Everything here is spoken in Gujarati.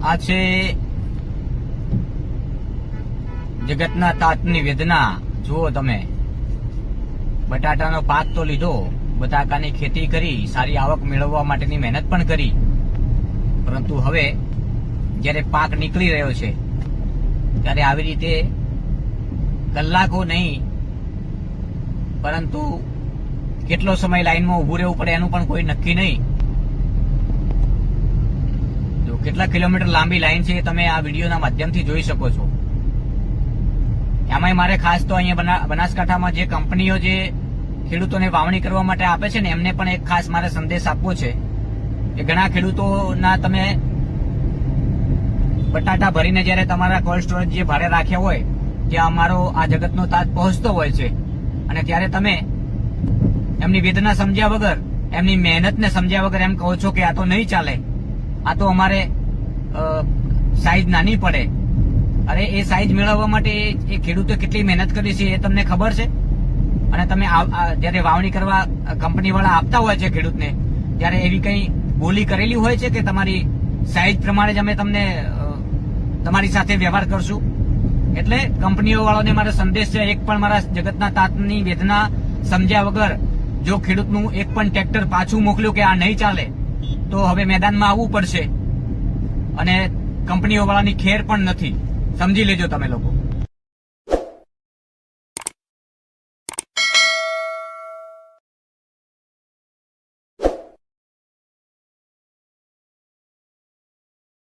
આ છે જગતના તાતની વેદના. જુઓ તમે, બટાટાનો પાક તો લીધો, બટાકાની ખેતી કરી, સારી આવક મેળવવા માટેની મહેનત પણ કરી, પરંતુ હવે જ્યારે પાક નીકળી રહ્યો છે ત્યારે આવી રીતે કલાકો નહીં પરંતુ કેટલો સમય લાઈનમાં ઉભું રહેવું પડે એનું પણ કોઈ નક્કી નહીં. જો કેટલા કિલોમીટર લાંબી લાઈન છે તમે આ વિડીયોના માધ્યમથી જોઈ શકો છો. એમાંય મારે ખાસ તો અહીંયા બનાસકાંઠામાં જે કંપનીઓ જે ખેડૂતોને વાવણી કરવા માટે આપે છે ને એમને પણ એક ખાસ મારે સંદેશ આપવો છે કે ઘણા ખેડૂતોના તમે બટાટા ભરીને જયારે તમારા કોલ્ડ સ્ટોરેજ જે ભાડે રાખ્યા હોય ત્યાં અમારો આ જગતનો તાત પહોંચતો હોય છે અને ત્યારે તમે એમની વેદના સમજ્યા વગર, એમની મહેનતને સમજ્યા વગર એમ કહો છો કે આ તો નહીં ચાલે, આ તો અમારે સાઈઝ નાની પડે. અરે એ સાઈઝ મેળવવા માટે એ ખેડૂતો કેટલી મહેનત કરી છે એ તમને ખબર છે? અને તમે જયારે વાવણી કરવા કંપની વાળા આપતા હોય છે ખેડૂતને ત્યારે એવી કઈ બોલી કરેલી હોય છે કે તમારી સાઈઝ પ્રમાણે જ અમે તમને તમારી સાથે વ્યવહાર કરશું? એટલે કંપનીઓ વાળાને મારો સંદેશ છે, એક પણ મારા જગતના તાતની વેદના સમજ્યા વગર જો ખેડૂતનું એક પણ ટ્રેક્ટર પાછું મોકલ્યું કે આ નહીં ચાલે તો હવે મેદાનમાં આવવું પડશે અને કંપનીઓ વાળાની ખેર પણ નથી. સમજી લેજો તમે લોકો.